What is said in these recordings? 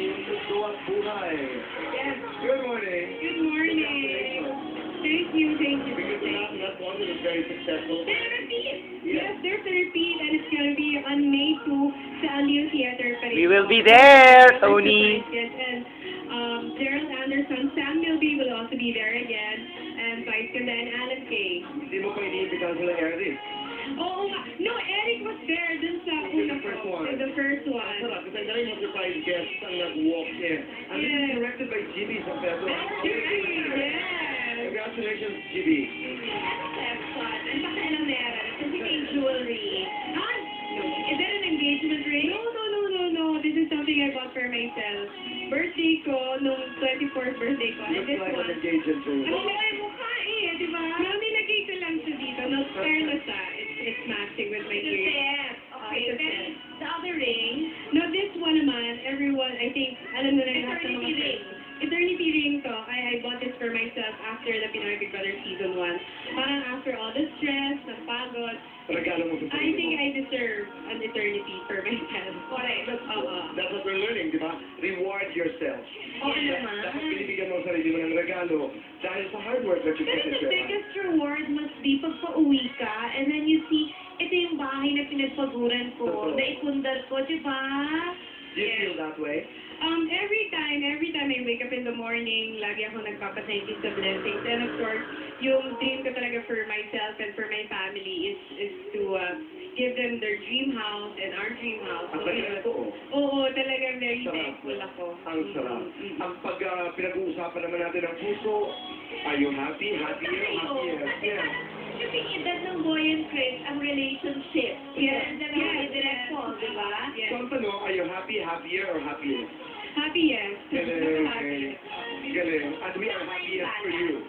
iyong gusto at buhay. Yes. Good morning. Good morning. Thank you, thank you. Because that one was very successful. There's a repeat. Yes, there's a repeat, and it's going to be on May 2 sa Aliu Theater. We will be there, Tony. Yes, and Gerald Anderson, Sam Milby will also be there again, and Vice Ganda and Alan Kay. Hindi mo pa iniimbitahan sila Eric. Oo nga. No, Eric was there dun sa una The first ko. one. The first Ang one. sarap, kasi ang galing ng surprise guest ang nag-walk in. And this is directed by GB Zampeto. That's right, yes. Congratulations, GB. Ang pakialam na yaran. Kasi kay jewelry. Ah, no. Is that an engagement ring? No. This is something I bought for myself. Birthday ko, nung 24th birthday ko. And Looks this like one. an engagement ring. Ang laki mukha eh, di ba? No, nilagay ko lang siya dito. No, fairly siya. It's matching with my ears. Okay, then the other ring. No, this one naman, everyone, I think, alam na lahat ng mga Eternity ring. Eternity ring to. I bought this for myself after the Pinoy Big Brother Season 1. Parang after all the stress, ng pagod, Regalo mo sa I sarili think mo. I deserve an eternity for myself. Correct. That's what we're learning, di ba? Reward yourself. Oo naman. Dapat binibigyan mo sa sarili mo ng regalo dahil sa hard work that you Pero put the into it. biggest reward must be pag pauwi ka, and then you see, ito yung bahay na pinagpaguran ko, Totoo. na ikundar ko, di ba? Do you feel that way? Every time I wake up in the morning, lagi ako nagpapa-thank you sa blessings. And of course, yung dream ko talaga for myself and for my family is to give them their dream house and our dream house. Ang So, tagal yun. na to, oh. Oo, talagang very Sarap. thankful ako. Ang sarap. Ang pag pinag-uusapan naman natin ng puso, are you happy? Happier? Happier? Yeah. Kasi edad ng Boy and Chris, ang relationship. Yes. Ang dalawang direct po, di ba? Yes. So ang tanong, are you happy, happier, or happiest? Happy, yes. Galing. Happy. Galing. And we are happiest for you.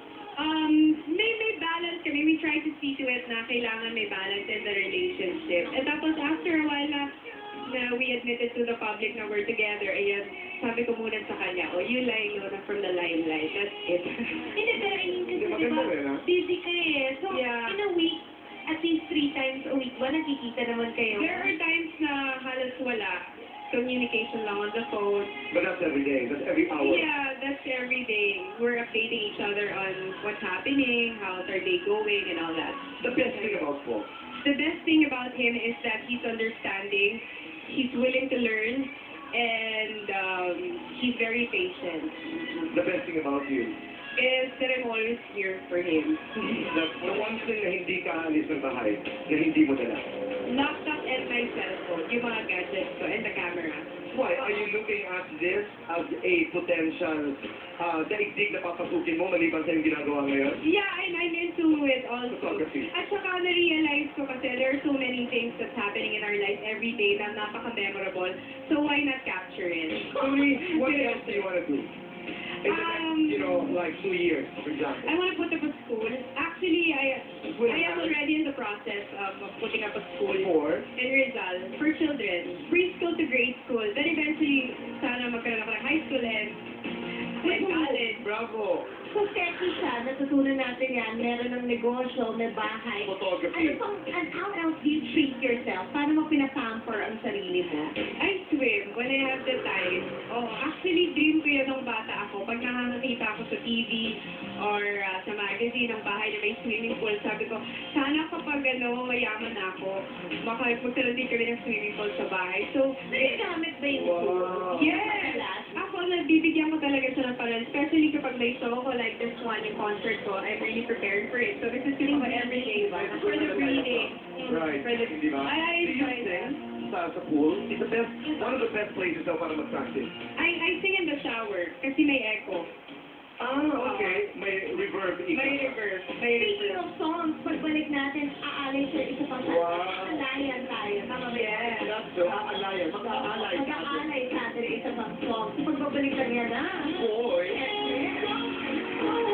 May balance kami. We try to see to it na kailangan may balance in the relationship. And tapos after a while na we admitted to the public na we're together, ayan, sabi ko muna sa kanya, oh, you lying low na from the limelight. That's it. Hindi, pero I mean, kasi Hindi, di maganda ba, rin, ha? busy ka eh. So, Yeah. in a week, at least 3 times a week ba, nakikita naman kayo? There are times na halos wala. Communication lang on the phone. But that's every day. That's every hour. Yeah, that's every day. We're updating each other on what's happening, how's our day going, and all that. The best thing about Paul. The best thing about him is that he's understanding, he's willing to learn, and he's very patient. The best thing about you. Is that I'm always here for him. The one thing na hindi ka alis ng bahay, na hindi mo dala. Laptop and my cellphone, yung mga gadgets ko, and the camera. Why? Are you looking at this as a potential daigdig na papasukin mo maliban sa yung ginagawa ngayon? Yeah, I'm into it also. Photography. At saka na-realize ko kasi there are so many things that's happening in our life every day na napaka-memorable. So why not capture it? What else do you want to do? In the next, like 2 years, for example. I want to put up a school. Actually, I am already in the process of putting up a school For? in Rizal for children. Preschool to grade school. Then eventually, sana magkaroon ako ng high school and college. Bravo! So, techy siya, natutunan natin yan, meron ng negosyo, may bahay. Photography. And how else do you treat yourself? Paano mo pinapamper ang sarili mo? I swim when I have the time. Oh, actually, dream ko yan nung bata ako. Pag nakakita ako sa TV or sa magazine ng bahay na may swimming pool, sabi ko, sana kapag mayaman na ako, baka magkaroon din kami ng swimming pool sa bahay. So, Nagagamit ba yung Wow. pool? yes! Ako, nabibigyan ko talaga siya ng parang, especially kapag may show ko like this one, yung concert ko, I'm really prepared for it. So, this is gonna be every day, for the breathing. Right. For the, Hindi ba? I Do you enjoy that. sing sa pool? It's the best, one of the best places daw para mag-practice. I sing in the shower kasi may echo. Okay. May reverb. May reverb. May Speaking reverb. of songs, pagbalik natin, aalay siya isa pang Wow. alayan tayo. Tama ba yan? That's so, aalayan. Mag-aalay. Mag-aalay sa atin isa pang song. So, pagbabalikan niya na. Boy. Yes.